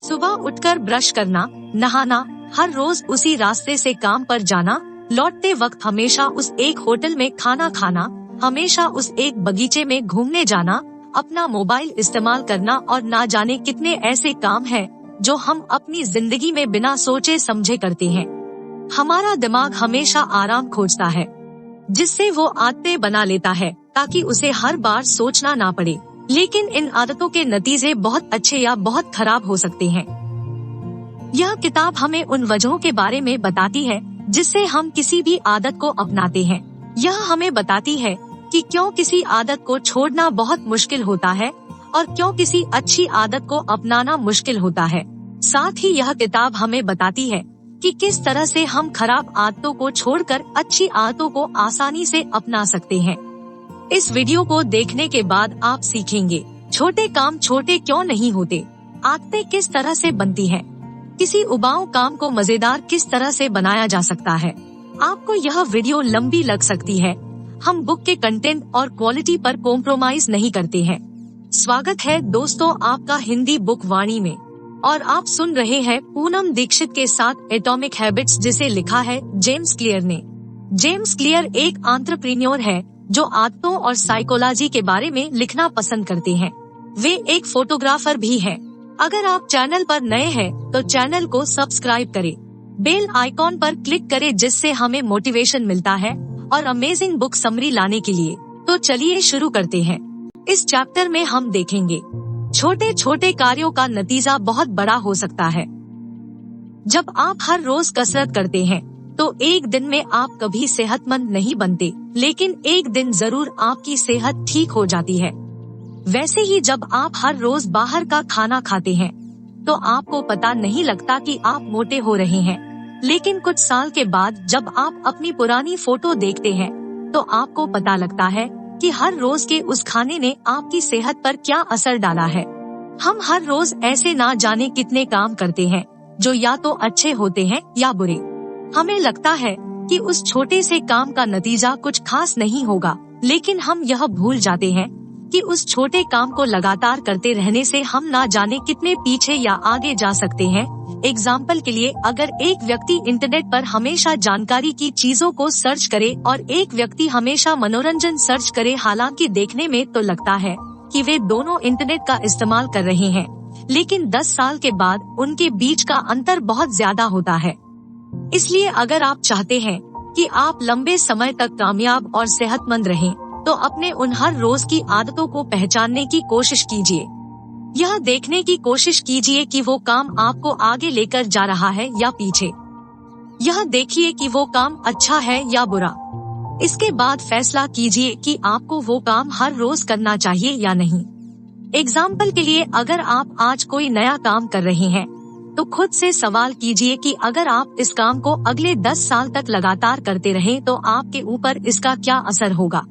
सुबह उठकर ब्रश करना, नहाना, हर रोज उसी रास्ते से काम पर जाना, लौटते वक्त हमेशा उस एक होटल में खाना खाना, हमेशा उस एक बगीचे में घूमने जाना, अपना मोबाइल इस्तेमाल करना और ना जाने कितने ऐसे काम हैं जो हम अपनी जिंदगी में बिना सोचे समझे करते हैं। हमारा दिमाग हमेशा आराम खोजता है, जिससे वो आदतें बना लेता है ताकि उसे हर बार सोचना ना पड़े। लेकिन इन आदतों के नतीजे बहुत अच्छे या बहुत खराब हो सकते हैं। यह किताब हमें उन वजहों के बारे में बताती है जिससे हम किसी भी आदत को अपनाते हैं। यह हमें बताती है कि क्यों किसी आदत को छोड़ना बहुत मुश्किल होता है और क्यों किसी अच्छी आदत को अपनाना मुश्किल होता है। साथ ही यह किताब हमें बताती है कि किस तरह से हम खराब आदतों को छोड़कर अच्छी आदतों को आसानी से अपना सकते हैं। इस वीडियो को देखने के बाद आप सीखेंगे छोटे काम छोटे क्यों नहीं होते, आदतें किस तरह से बनती हैं, किसी उबाऊ काम को मजेदार किस तरह से बनाया जा सकता है। आपको यह वीडियो लंबी लग सकती है। हम बुक के कंटेंट और क्वालिटी पर कॉम्प्रोमाइज नहीं करते हैं। स्वागत है दोस्तों आपका हिंदी बुक वाणी में, और आप सुन रहे हैं पूनम दीक्षित के साथ एटॉमिक हैबिट्स, जिसे लिखा है जेम्स क्लियर ने। जेम्स क्लियर एक एंटरप्रेन्योर है जो आदतों और साइकोलॉजी के बारे में लिखना पसंद करते हैं। वे एक फोटोग्राफर भी हैं। अगर आप चैनल पर नए हैं तो चैनल को सब्सक्राइब करें, बेल आइकॉन पर क्लिक करें जिससे हमें मोटिवेशन मिलता है और अमेजिंग बुक समरी लाने के लिए। तो चलिए शुरू करते हैं। इस चैप्टर में हम देखेंगे छोटे छोटे कार्यों का नतीजा बहुत बड़ा हो सकता है। जब आप हर रोज कसरत करते हैं तो एक दिन में आप कभी सेहतमंद नहीं बनते, लेकिन एक दिन जरूर आपकी सेहत ठीक हो जाती है। वैसे ही जब आप हर रोज बाहर का खाना खाते हैं तो आपको पता नहीं लगता कि आप मोटे हो रहे हैं, लेकिन कुछ साल के बाद जब आप अपनी पुरानी फोटो देखते हैं तो आपको पता लगता है कि हर रोज के उस खाने ने आपकी सेहत पर क्या असर डाला है। हम हर रोज ऐसे ना जाने कितने काम करते हैं जो या तो अच्छे होते हैं या बुरे। हमें लगता है कि उस छोटे से काम का नतीजा कुछ खास नहीं होगा, लेकिन हम यह भूल जाते हैं कि उस छोटे काम को लगातार करते रहने से हम ना जाने कितने पीछे या आगे जा सकते हैं। एग्जाम्पल के लिए, अगर एक व्यक्ति इंटरनेट पर हमेशा जानकारी की चीजों को सर्च करे और एक व्यक्ति हमेशा मनोरंजन सर्च करे, हालांकि देखने में तो लगता है कि वे दोनों इंटरनेट का इस्तेमाल कर रहे हैं, लेकिन 10 साल के बाद उनके बीच का अंतर बहुत ज्यादा होता है। इसलिए अगर आप चाहते हैं कि आप लंबे समय तक कामयाब और सेहतमंद रहें, तो अपने उन हर रोज की आदतों को पहचानने की कोशिश कीजिए। यह देखने की कोशिश कीजिए कि वो काम आपको आगे लेकर जा रहा है या पीछे। यह देखिए कि वो काम अच्छा है या बुरा। इसके बाद फैसला कीजिए कि आपको वो काम हर रोज करना चाहिए या नहीं। एग्जाम्पल के लिए, अगर आप आज कोई नया काम कर रहे हैं तो खुद से सवाल कीजिए कि अगर आप इस काम को अगले 10 साल तक लगातार करते रहें तो आपके ऊपर इसका क्या असर होगा।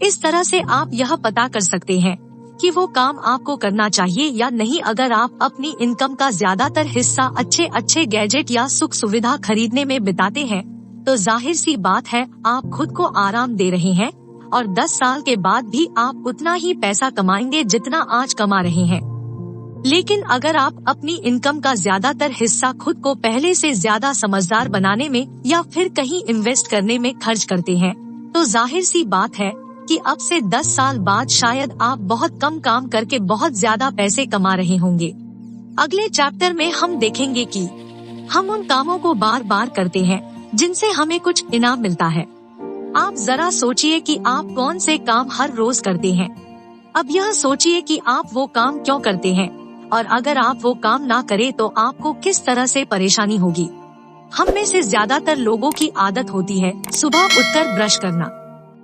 इस तरह से आप यह पता कर सकते हैं कि वो काम आपको करना चाहिए या नहीं। अगर आप अपनी इनकम का ज्यादातर हिस्सा अच्छे अच्छे गैजेट या सुख सुविधा खरीदने में बिताते हैं तो जाहिर सी बात है आप खुद को आराम दे रहे हैं, और 10 साल के बाद भी आप उतना ही पैसा कमाएंगे जितना आज कमा रहे हैं। लेकिन अगर आप अपनी इनकम का ज्यादातर हिस्सा खुद को पहले से ज्यादा समझदार बनाने में या फिर कहीं इन्वेस्ट करने में खर्च करते हैं तो जाहिर सी बात है कि अब से 10 साल बाद शायद आप बहुत कम काम करके बहुत ज्यादा पैसे कमा रहे होंगे। अगले चैप्टर में हम देखेंगे कि हम उन कामों को बार बार करते हैं जिनसे हमें कुछ इनाम मिलता है। आप जरा सोचिए कि आप कौन से काम हर रोज करते हैं। अब यह सोचिए कि आप वो काम क्यों करते हैं, और अगर आप वो काम ना करें तो आपको किस तरह से परेशानी होगी। हम में से ज्यादातर लोगों की आदत होती है सुबह उठकर ब्रश करना।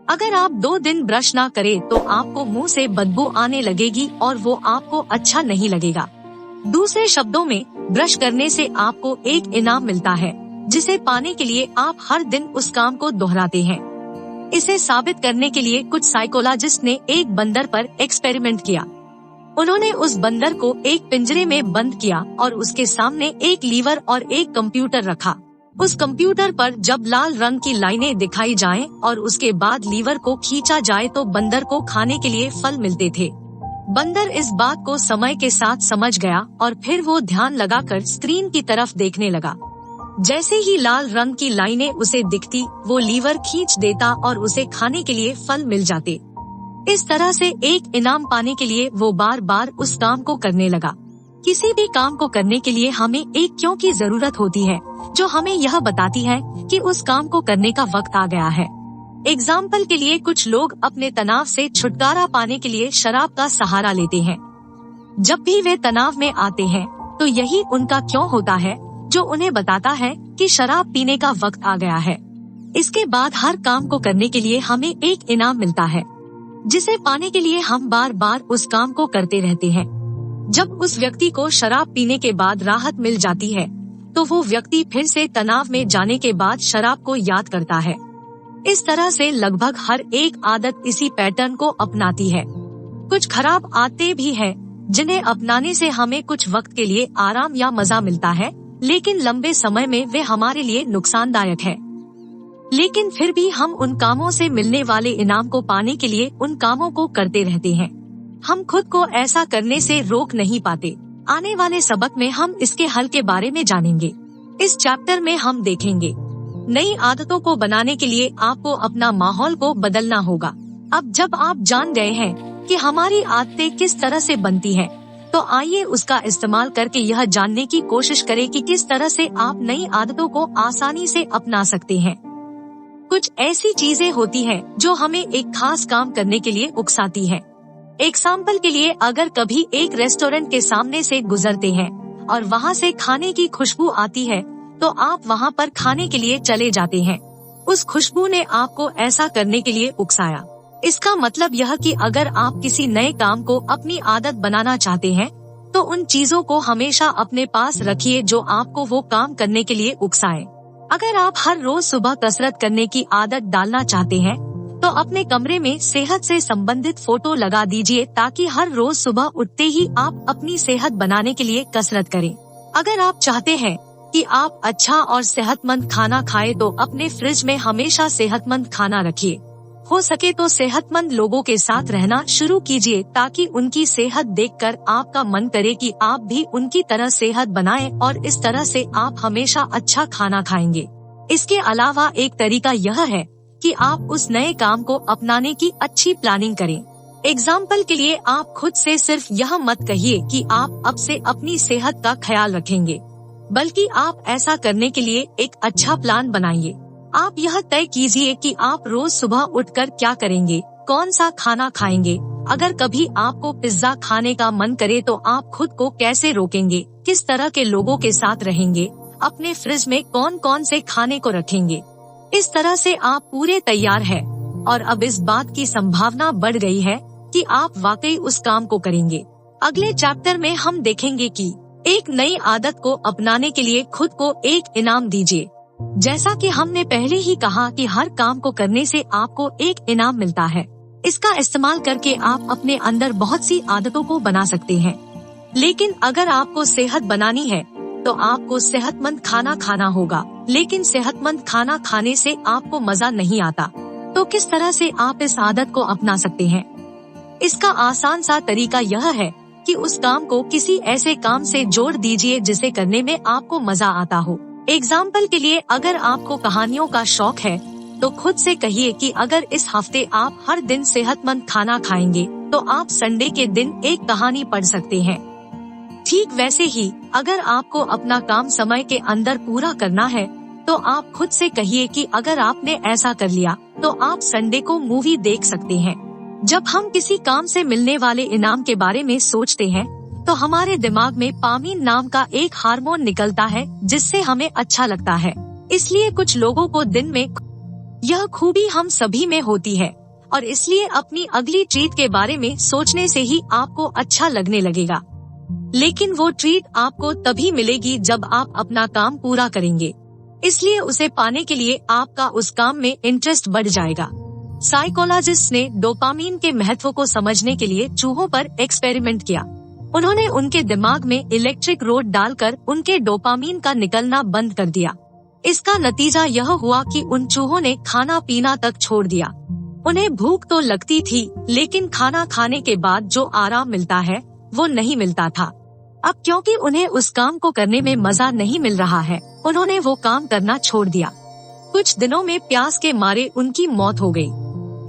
अगर आप 2 दिन ब्रश ना करें तो आपको मुंह से बदबू आने लगेगी और वो आपको अच्छा नहीं लगेगा। दूसरे शब्दों में, ब्रश करने से आपको एक इनाम मिलता है जिसे पाने के लिए आप हर दिन उस काम को दोहराते हैं। इसे साबित करने के लिए कुछ साइकोलॉजिस्ट ने एक बंदर पर एक्सपेरिमेंट किया। उन्होंने उस बंदर को एक पिंजरे में बंद किया और उसके सामने एक लीवर और एक कंप्यूटर रखा। उस कंप्यूटर पर जब लाल रंग की लाइनें दिखाई जाएं और उसके बाद लीवर को खींचा जाए तो बंदर को खाने के लिए फल मिलते थे। बंदर इस बात को समय के साथ समझ गया और फिर वो ध्यान लगाकर स्क्रीन की तरफ देखने लगा। जैसे ही लाल रंग की लाइनें उसे दिखती, वो लीवर खींच देता और उसे खाने के लिए फल मिल जाते। इस तरह से एक इनाम पाने के लिए वो बार बार उस काम को करने लगा। किसी भी काम को करने के लिए हमें एक क्यों की जरूरत होती है, जो हमें यह बताती है कि उस काम को करने का वक्त आ गया है। एग्जाम्पल के लिए कुछ लोग अपने तनाव से छुटकारा पाने के लिए शराब का सहारा लेते हैं। जब भी वे तनाव में आते हैं तो यही उनका क्यों होता है, जो उन्हें बताता है कि शराब पीने का वक्त आ गया है। इसके बाद हर काम को करने के लिए हमें एक इनाम मिलता है, जिसे पाने के लिए हम बार बार उस काम को करते रहते हैं। जब उस व्यक्ति को शराब पीने के बाद राहत मिल जाती है तो वो व्यक्ति फिर से तनाव में जाने के बाद शराब को याद करता है। इस तरह से लगभग हर एक आदत इसी पैटर्न को अपनाती है। कुछ खराब आदतें भी हैं, जिन्हें अपनाने से हमें कुछ वक्त के लिए आराम या मजा मिलता है, लेकिन लंबे समय में वे हमारे लिए नुकसानदायक है। लेकिन फिर भी हम उन कामों से मिलने वाले इनाम को पाने के लिए उन कामों को करते रहते हैं। हम खुद को ऐसा करने से रोक नहीं पाते। आने वाले सबक में हम इसके हल के बारे में जानेंगे। इस चैप्टर में हम देखेंगे नई आदतों को बनाने के लिए आपको अपना माहौल को बदलना होगा। अब जब आप जान गए हैं कि हमारी आदतें किस तरह से बनती हैं, तो आइए उसका इस्तेमाल करके यह जानने की कोशिश करें कि किस तरह से आप नई आदतों को आसानी से अपना सकते हैं। कुछ ऐसी चीजें होती हैं जो हमें एक खास काम करने के लिए उकसाती हैं। एग्जाम्पल के लिए, अगर कभी एक रेस्टोरेंट के सामने से गुजरते हैं और वहाँ से खाने की खुशबू आती है, तो आप वहाँ पर खाने के लिए चले जाते हैं। उस खुशबू ने आपको ऐसा करने के लिए उकसाया। इसका मतलब यह कि अगर आप किसी नए काम को अपनी आदत बनाना चाहते हैं, तो उन चीजों को हमेशा अपने पास रखिए जो आपको वो काम करने के लिए उकसाएं। अगर आप हर रोज सुबह कसरत करने की आदत डालना चाहते हैं, तो अपने कमरे में सेहत से संबंधित फोटो लगा दीजिए, ताकि हर रोज सुबह उठते ही आप अपनी सेहत बनाने के लिए कसरत करें। अगर आप चाहते हैं कि आप अच्छा और सेहतमंद खाना खाएं, तो अपने फ्रिज में हमेशा सेहतमंद खाना रखिए। हो सके तो सेहतमंद लोगों के साथ रहना शुरू कीजिए, ताकि उनकी सेहत देखकर आपका मन करे कि आप भी उनकी तरह सेहत बनाएं, और इस तरह से आप हमेशा अच्छा खाना खाएंगे। इसके अलावा एक तरीका यह है कि आप उस नए काम को अपनाने की अच्छी प्लानिंग करें। एग्जाम्पल के लिए, आप खुद से सिर्फ यह मत कहिए कि आप अब से अपनी सेहत का ख्याल रखेंगे, बल्कि आप ऐसा करने के लिए एक अच्छा प्लान बनाइए। आप यह तय कीजिए कि आप रोज सुबह उठकर क्या करेंगे, कौन सा खाना खाएंगे। अगर कभी आपको पिज्जा खाने का मन करे, तो आप खुद को कैसे रोकेंगे, किस तरह के लोगों के साथ रहेंगे, अपने फ्रिज में कौन कौन से खाने को रखेंगे। इस तरह से आप पूरे तैयार हैं, और अब इस बात की संभावना बढ़ गई है कि आप वाकई उस काम को करेंगे। अगले चैप्टर में हम देखेंगे कि एक नई आदत को अपनाने के लिए खुद को एक इनाम दीजिए। जैसा कि हमने पहले ही कहा कि हर काम को करने से आपको एक इनाम मिलता है। इसका इस्तेमाल करके आप अपने अंदर बहुत सी आदतों को बना सकते हैं। लेकिन अगर आपको सेहत बनानी है, तो आपको सेहतमंद खाना खाना होगा। लेकिन सेहतमंद खाना खाने से आपको मजा नहीं आता, तो किस तरह से आप इस आदत को अपना सकते हैं? इसका आसान सा तरीका यह है कि उस काम को किसी ऐसे काम से जोड़ दीजिए जिसे करने में आपको मजा आता हो। एग्जाम्पल के लिए, अगर आपको कहानियों का शौक है, तो खुद से कहिए कि अगर इस हफ्ते आप हर दिन सेहतमंद खाना खाएंगे, तो आप संडे के दिन एक कहानी पढ़ सकते हैं। ठीक वैसे ही, अगर आपको अपना काम समय के अंदर पूरा करना है, तो आप खुद से कहिए कि अगर आपने ऐसा कर लिया, तो आप संडे को मूवी देख सकते हैं। जब हम किसी काम से मिलने वाले इनाम के बारे में सोचते हैं, तो हमारे दिमाग में पामीन नाम का एक हार्मोन निकलता है, जिससे हमें अच्छा लगता है। इसलिए कुछ लोगों को दिन में यह खूबी हम सभी में होती है, और इसलिए अपनी अगली ट्रीट के बारे में सोचने से ही आपको अच्छा लगने लगेगा। लेकिन वो ट्रीट आपको तभी मिलेगी जब आप अपना काम पूरा करेंगे। इसलिए उसे पाने के लिए आपका उस काम में इंटरेस्ट बढ़ जाएगा। साइकोलॉजिस्ट ने डोपामीन के महत्व को समझने के लिए चूहों पर एक्सपेरिमेंट किया। उन्होंने उनके दिमाग में इलेक्ट्रिक रोड डालकर उनके डोपामीन का निकलना बंद कर दिया। इसका नतीजा यह हुआ कि उन चूहों ने खाना पीना तक छोड़ दिया। उन्हें भूख तो लगती थी, लेकिन खाना खाने के बाद जो आराम मिलता है वो नहीं मिलता था। अब क्योंकि उन्हें उस काम को करने में मजा नहीं मिल रहा है, उन्होंने वो काम करना छोड़ दिया। कुछ दिनों में प्यास के मारे उनकी मौत हो गई।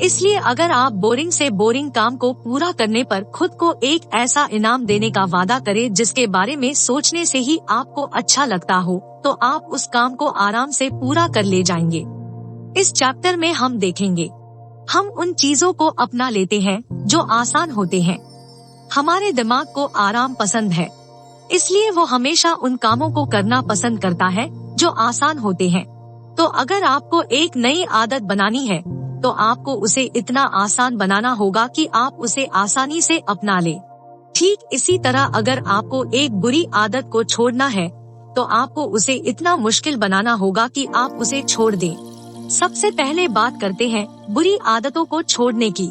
इसलिए अगर आप बोरिंग से बोरिंग काम को पूरा करने पर खुद को एक ऐसा इनाम देने का वादा करें जिसके बारे में सोचने से ही आपको अच्छा लगता हो, तो आप उस काम को आराम से पूरा कर ले जाएंगे। इस चैप्टर में हम देखेंगे, हम उन चीजों को अपना लेते हैं जो आसान होते हैं। हमारे दिमाग को आराम पसंद है, इसलिए वो हमेशा उन कामों को करना पसंद करता है जो आसान होते हैं। तो अगर आपको एक नई आदत बनानी है, तो आपको उसे इतना आसान बनाना होगा कि आप उसे आसानी से अपना ले। ठीक इसी तरह अगर आपको एक बुरी आदत को छोड़ना है, तो आपको उसे इतना मुश्किल बनाना होगा कि आप उसे छोड़ दें। सबसे पहले बात करते हैं बुरी आदतों को छोड़ने की।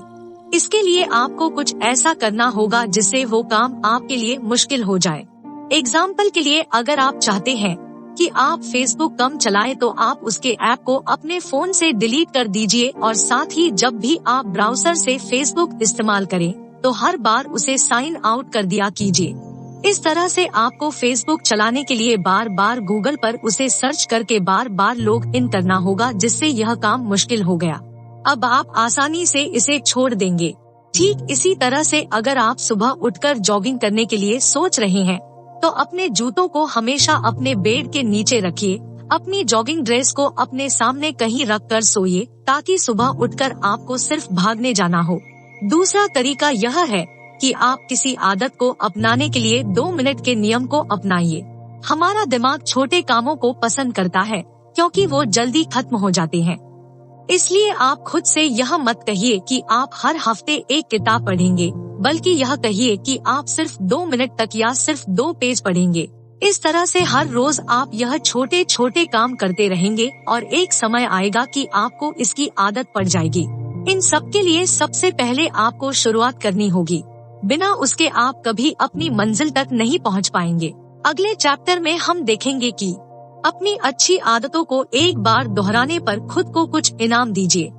इसके लिए आपको कुछ ऐसा करना होगा जिससे वो काम आपके लिए मुश्किल हो जाए। एग्जाम्पल के लिए, अगर आप चाहते हैं कि आप फेसबुक कम चलाएं, तो आप उसके ऐप को अपने फोन से डिलीट कर दीजिए और साथ ही जब भी आप ब्राउजर से फेसबुक इस्तेमाल करें तो हर बार उसे साइन आउट कर दिया कीजिए। इस तरह से आपको फेसबुक चलाने के लिए बार बार गूगल पर उसे सर्च करके बार बार लॉग इन करना होगा, जिससे यह काम मुश्किल हो गया। अब आप आसानी से इसे छोड़ देंगे। ठीक इसी तरह से अगर आप सुबह उठकर जॉगिंग करने के लिए सोच रहे हैं, तो अपने जूतों को हमेशा अपने बेड के नीचे रखिए। अपनी जॉगिंग ड्रेस को अपने सामने कहीं रख कर सोइए, ताकि सुबह उठकर आपको सिर्फ भागने जाना हो। दूसरा तरीका यह है कि आप किसी आदत को अपनाने के लिए 2 मिनट के नियम को अपनाइए। हमारा दिमाग छोटे कामों को पसंद करता है, क्योंकि वो जल्दी खत्म हो जाते हैं। इसलिए आप खुद से यह मत कहिए कि आप हर हफ्ते एक किताब पढ़ेंगे, बल्कि यह कहिए कि आप सिर्फ 2 मिनट तक या सिर्फ 2 पेज पढ़ेंगे। इस तरह से हर रोज आप यह छोटे छोटे काम करते रहेंगे और एक समय आएगा कि आपको इसकी आदत पड़ जाएगी। इन सब के लिए सबसे पहले आपको शुरुआत करनी होगी, बिना उसके आप कभी अपनी मंजिल तक नहीं पहुंच पाएंगे। अगले चैप्टर में हम देखेंगे कि अपनी अच्छी आदतों को एक बार दोहराने पर खुद को कुछ इनाम दीजिए।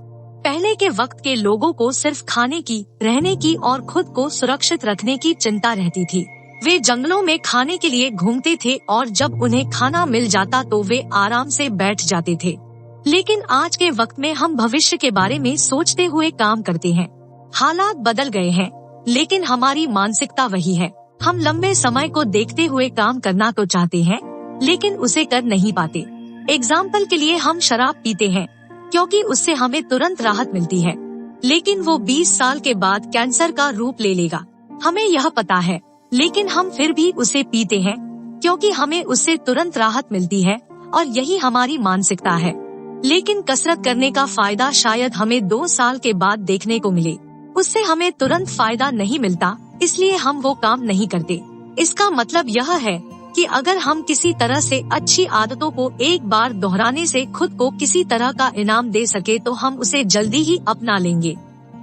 पहले के वक्त के लोगों को सिर्फ खाने की, रहने की और खुद को सुरक्षित रखने की चिंता रहती थी। वे जंगलों में खाने के लिए घूमते थे और जब उन्हें खाना मिल जाता तो वे आराम से बैठ जाते थे। लेकिन आज के वक्त में हम भविष्य के बारे में सोचते हुए काम करते हैं। हालात बदल गए हैं, लेकिन हमारी मानसिकता वही है। हम लंबे समय को देखते हुए काम करना तो चाहते हैं, लेकिन उसे कर नहीं पाते। एग्जाम्पल के लिए, हम शराब पीते हैं क्योंकि उससे हमें तुरंत राहत मिलती है, लेकिन वो 20 साल के बाद कैंसर का रूप ले लेगा। हमें यह पता है, लेकिन हम फिर भी उसे पीते हैं क्योंकि हमें उससे तुरंत राहत मिलती है, और यही हमारी मानसिकता है। लेकिन कसरत करने का फायदा शायद हमें 2 साल के बाद देखने को मिले। उससे हमें तुरंत फायदा नहीं मिलता, इसलिए हम वो काम नहीं करते। इसका मतलब यह है कि अगर हम किसी तरह से अच्छी आदतों को एक बार दोहराने से खुद को किसी तरह का इनाम दे सके, तो हम उसे जल्दी ही अपना लेंगे।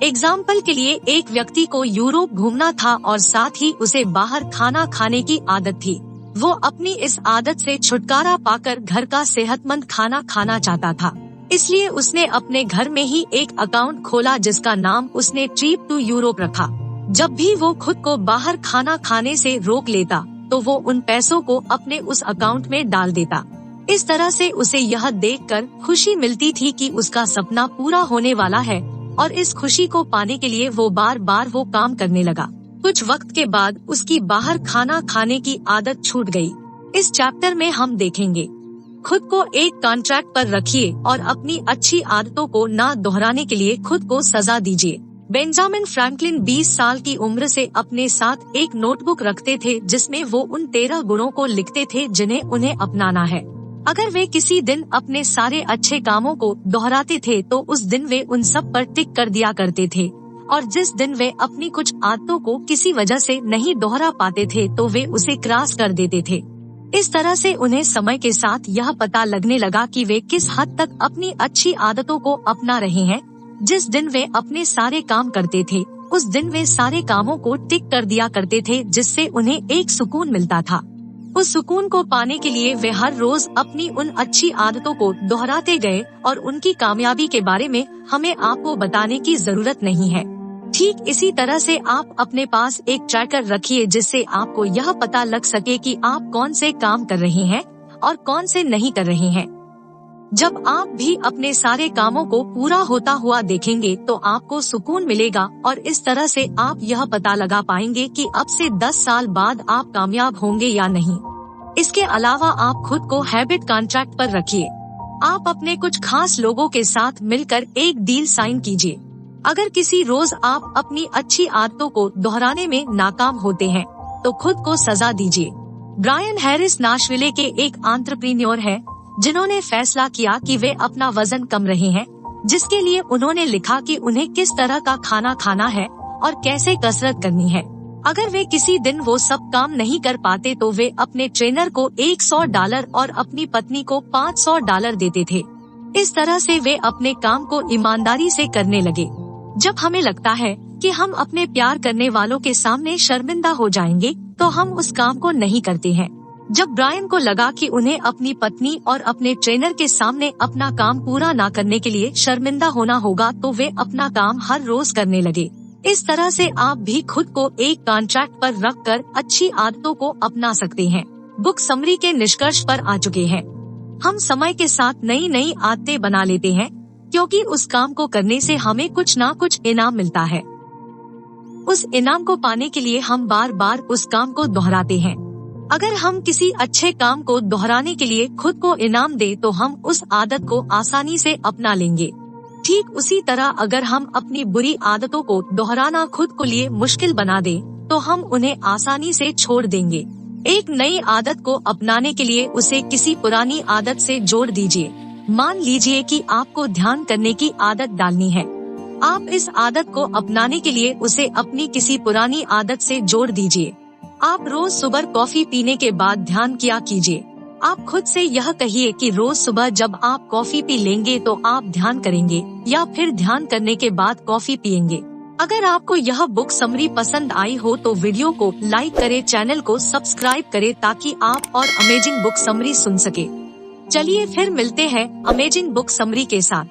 एग्जाम्पल के लिए, एक व्यक्ति को यूरोप घूमना था और साथ ही उसे बाहर खाना खाने की आदत थी। वो अपनी इस आदत से छुटकारा पाकर घर का सेहतमंद खाना खाना चाहता था। इसलिए उसने अपने घर में ही एक अकाउंट खोला जिसका नाम उसने ट्रिप टू यूरोप रखा। जब भी वो खुद को बाहर खाना खाने से रोक लेता, तो वो उन पैसों को अपने उस अकाउंट में डाल देता। इस तरह से उसे यह देखकर खुशी मिलती थी कि उसका सपना पूरा होने वाला है, और इस खुशी को पाने के लिए वो बार बार वो काम करने लगा। कुछ वक्त के बाद उसकी बाहर खाना खाने की आदत छूट गई। इस चैप्टर में हम देखेंगे, खुद को एक कॉन्ट्रैक्ट पर रखिए और अपनी अच्छी आदतों को ना दोहराने के लिए खुद को सजा दीजिए। बेंजामिन फ्रैंकलिन 20 साल की उम्र से अपने साथ एक नोटबुक रखते थे जिसमें वो उन 13 गुणों को लिखते थे जिन्हें उन्हें अपनाना है। अगर वे किसी दिन अपने सारे अच्छे कामों को दोहराते थे तो उस दिन वे उन सब पर टिक कर दिया करते थे, और जिस दिन वे अपनी कुछ आदतों को किसी वजह से नहीं दोहरा पाते थे तो वे उसे क्रॉस कर देते थे। इस तरह से उन्हें समय के साथ यह पता लगने लगा कि वे किस हद तक अपनी अच्छी आदतों को अपना रहे हैं। जिस दिन वे अपने सारे काम करते थे, उस दिन वे सारे कामों को टिक कर दिया करते थे, जिससे उन्हें एक सुकून मिलता था। उस सुकून को पाने के लिए वे हर रोज अपनी उन अच्छी आदतों को दोहराते गए और उनकी कामयाबी के बारे में हमें आपको बताने की जरूरत नहीं है। ठीक इसी तरह से आप अपने पास एक ट्रैकर रखिए जिससे आपको यह पता लग सके कि आप कौन से काम कर रहे हैं और कौन से नहीं कर रहे हैं। जब आप भी अपने सारे कामों को पूरा होता हुआ देखेंगे तो आपको सुकून मिलेगा और इस तरह से आप यह पता लगा पाएंगे कि अब से 10 साल बाद आप कामयाब होंगे या नहीं। इसके अलावा आप खुद को हैबिट कॉन्ट्रैक्ट पर रखिए। आप अपने कुछ खास लोगों के साथ मिलकर एक डील साइन कीजिए। अगर किसी रोज आप अपनी अच्छी आदतों को दोहराने में नाकाम होते हैं तो खुद को सजा दीजिए। ब्रायन हैरिस नाशविले के एक एंटरप्रेन्योर हैं, जिन्होंने फैसला किया कि वे अपना वजन कम रहे हैं, जिसके लिए उन्होंने लिखा कि उन्हें किस तरह का खाना खाना है और कैसे कसरत करनी है। अगर वे किसी दिन वो सब काम नहीं कर पाते तो वे अपने ट्रेनर को $100 और अपनी पत्नी को $500 देते थे। इस तरह से वे अपने काम को ईमानदारी से करने लगे। जब हमें लगता है कि हम अपने प्यार करने वालों के सामने शर्मिंदा हो जाएंगे तो हम उस काम को नहीं करते हैं। जब ब्रायन को लगा कि उन्हें अपनी पत्नी और अपने ट्रेनर के सामने अपना काम पूरा ना करने के लिए शर्मिंदा होना होगा तो वे अपना काम हर रोज करने लगे। इस तरह से आप भी खुद को एक कॉन्ट्रैक्ट पर रखकर अच्छी आदतों को अपना सकते हैं। बुक समरी के निष्कर्ष पर आ चुके हैं। हम समय के साथ नई नई आदतें बना लेते हैं क्योंकि उस काम को करने से हमें कुछ ना कुछ इनाम मिलता है। उस इनाम को पाने के लिए हम बार बार उस काम को दोहराते हैं। अगर हम किसी अच्छे काम को दोहराने के लिए खुद को इनाम दे तो हम उस आदत को आसानी से अपना लेंगे। ठीक उसी तरह अगर हम अपनी बुरी आदतों को दोहराना खुद को लिए मुश्किल बना दे तो हम उन्हें आसानी से छोड़ देंगे। एक नई आदत को अपनाने के लिए उसे किसी पुरानी आदत से जोड़ दीजिए। मान लीजिए कि आपको ध्यान करने की आदत डालनी है। आप इस आदत को अपनाने के लिए उसे अपनी किसी पुरानी आदत से जोड़ दीजिए। आप रोज सुबह कॉफी पीने के बाद ध्यान किया कीजिए। आप खुद से यह कहिए कि रोज सुबह जब आप कॉफी पी लेंगे तो आप ध्यान करेंगे या फिर ध्यान करने के बाद कॉफी पिएंगे। अगर आपको यह बुक समरी पसंद आई हो तो वीडियो को लाइक करें, चैनल को सब्सक्राइब करें ताकि आप और अमेजिंग बुक समरी सुन सके। चलिए फिर मिलते हैं अमेजिंग बुक समरी के साथ।